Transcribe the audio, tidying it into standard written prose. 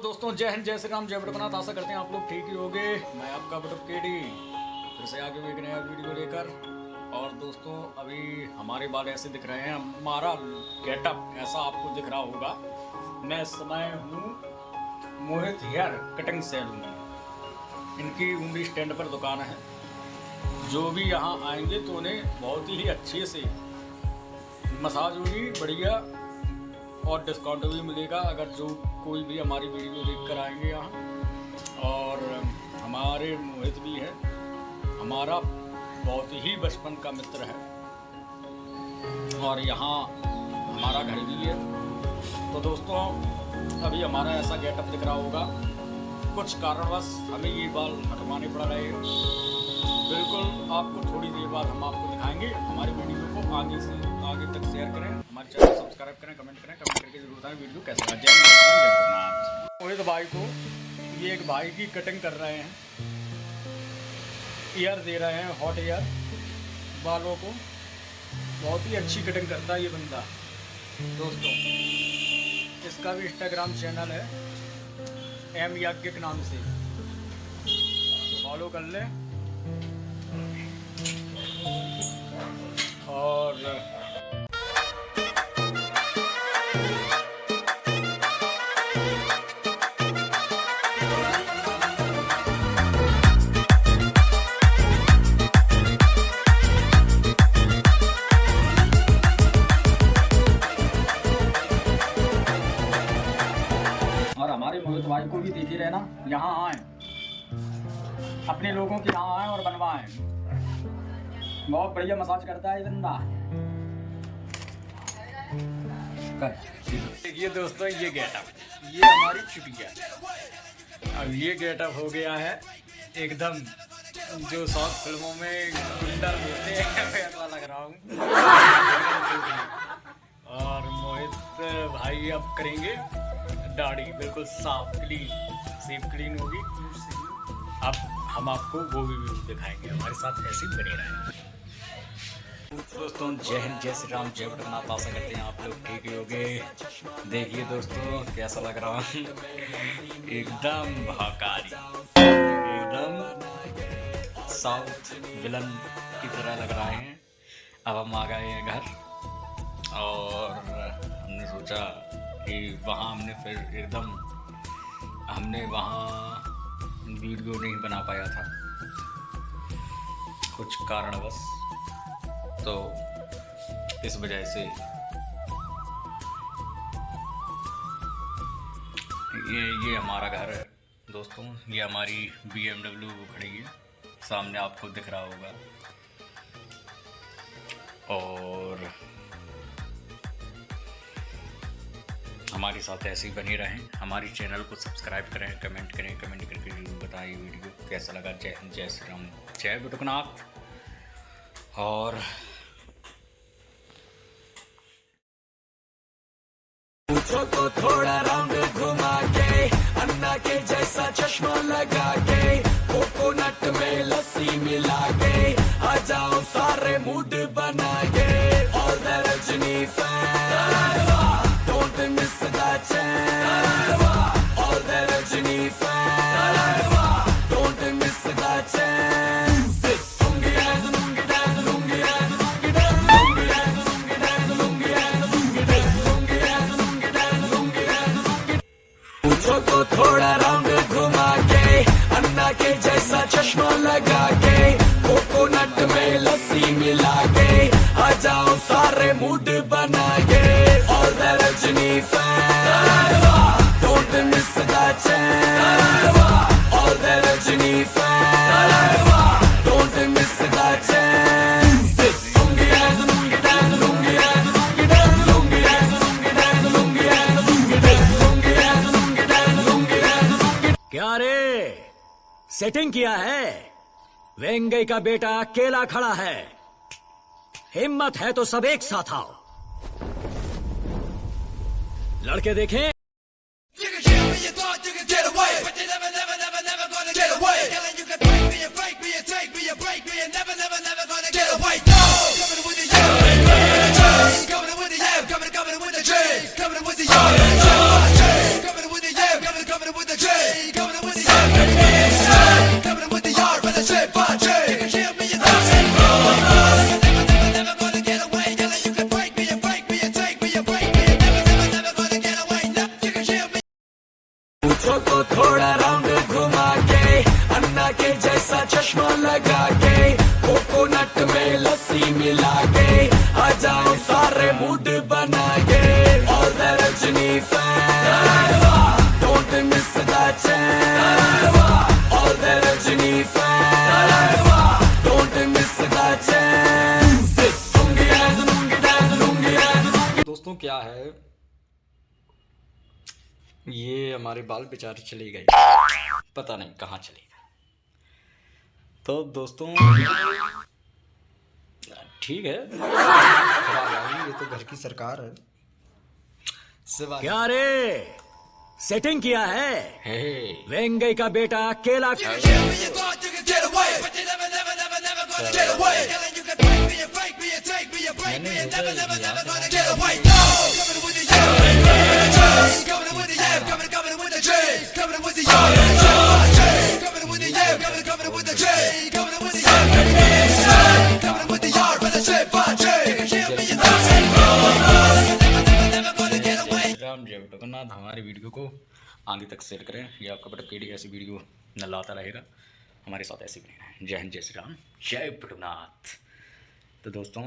दोस्तों जय हिंद जय श्री राम जय बटकनाथ। आशा करते हैं आप लोग ठीक ही होंगे। मैं आपका बटक केडी फिर से आगे एक नया वीडियो लेकर। और दोस्तों अभी हमारे बाल ऐसे दिख रहे हैं, हमारा गेटअप ऐसा आपको दिख रहा होगा। मैं इस समय हूँ मोहित हेयर कटिंग सैलून में। इनकी उंगली स्टैंड पर दुकान है। जो भी यहाँ आएंगे तो उन्हें बहुत ही अच्छे से मसाज होगी, बढ़िया, और डिस्काउंट भी मिलेगा अगर जो कोई भी हमारी वीडियो देखकर आएंगे यहाँ। और हमारे मोहित भी है, हमारा बहुत ही बचपन का मित्र है और यहाँ हमारा घर भी है। तो दोस्तों अभी हमारा ऐसा गेटअप दिख रहा होगा। कुछ कारणवश हमें ये बाल हटवाने पड़ रहे हैं। बिल्कुल आपको थोड़ी देर बाद हम आपको दिखाएंगे। हमारी वीडियो को आगे से आगे तक शेयर करें, हमारे चैनल को सब्सक्राइब करें, कमेंट करके जरूर बताएं वीडियो कैसा लगा। जय मोहित भाई को ये एक भाई की कटिंग कर रहे हैं, ईयर दे रहे हैं, हॉट ईयर बालों को। बहुत ही अच्छी कटिंग करता है ये बंदा। दोस्तों इसका भी इंस्टाग्राम चैनल है एम याज्ञिक नाम से, फॉलो कर लें। और हमारे मोहित भाई को भी देखे रहना, यहाँ आए, अपने लोगों के यहाँ आए और बनवाएं। बहुत बढ़िया मसाज करता है ये बंदा। देखिए दोस्तों ये गेटअप, ये हमारी चुटिया। अब ये गेटअप हो गया है एकदम जो साउथ फिल्मों में गुंडा होते हैं वैसा लग रहा हूँ। और मोहित भाई अब करेंगे दाढ़ी, बिल्कुल साफ क्लीन, सेफ क्लीन होगी। अब हम आपको वो भी दिखाएंगे। हमारे साथ ऐसे ही बने रहें। दोस्तों जय हिंद जय श्री राम जय बटकनाथ। आशा करते हैं आप लोग ठीक ही होंगे। देखिए दोस्तों कैसा लग रहा है, एकदम भौकाली, एकदम साउथ विलन की तरह लग रहे हैं। अब हम आ गए हैं घर और हमने सोचा कि वहाँ हमने वहाँ वीडियो नहीं बना पाया था कुछ कारणवश, तो इस वजह से ये हमारा घर है दोस्तों। ये हमारी BMW खड़ी है, सामने आपको दिख रहा होगा। और हमारे साथ ऐसे ही बने रहें। हमारी चैनल को सब्सक्राइब करें, कमेंट करके जरूर बताइए वीडियो कैसा लगा। जय हिंद जय श्री राम जय बटकनाथ। और पूछो तो थोड़ा राउंड घुमा के, अन्ना के जैसा चश्मा लगा के, कोकोनट में लस्सी मिला के, आ जाओ सारे मूड बना के। All the Rajni fan, don't miss the chance. All the Rajni fan, don't miss the chance. को थोड़ा राउंड घुमा के, अन्ना के जैसा चश्मा लगा के, कोकोनट में लस्सी मिला के, आ जाओ सारे मूड बना के। All the Rajni fan, don't miss the chance. All the Rajni fan, don't miss the chance. क्या रे सेटिंग किया है? वेंगई का बेटा अकेला खड़ा है, हिम्मत है तो सब एक साथ आओ। लड़के देखें। Coming with the Rajini fan. Don't miss the chance. All the Rajini fan. Don't miss the chance. Lungi dance, lungi dance, lungi dance. दोस्तों क्या है, ये हमारे बाल बेचारे चले गए, पता नहीं कहाँ चले गए। तो दोस्तों ठीक है, ये तो घर की सरकार है। सिवा क्या रे, सेटिंग किया है? हे वेंगई का बेटा केला You can kill me, you thought you could get away, but you never, never, never, never gonna get away. You can fake me, you break me, you take me, you break me, you never, never, never gonna get away. No, coming with the yam, coming with the yam, coming with the J, coming with the yam, coming with the yam, coming with the J, coming with the yam, coming with the yard, but I say bye J. You can kill me, you thought you never, never, never gonna get away. Ram जय जगन्नाथ। हमारी video को आगे तक share करें। ये आपका बटुक KD ऐसी video न लाता रहेगा, हमारे साथ ऐसे भी रहेगा। जय हिंद, जय श्री राम, जय बटुकनाथ। तो दोस्तों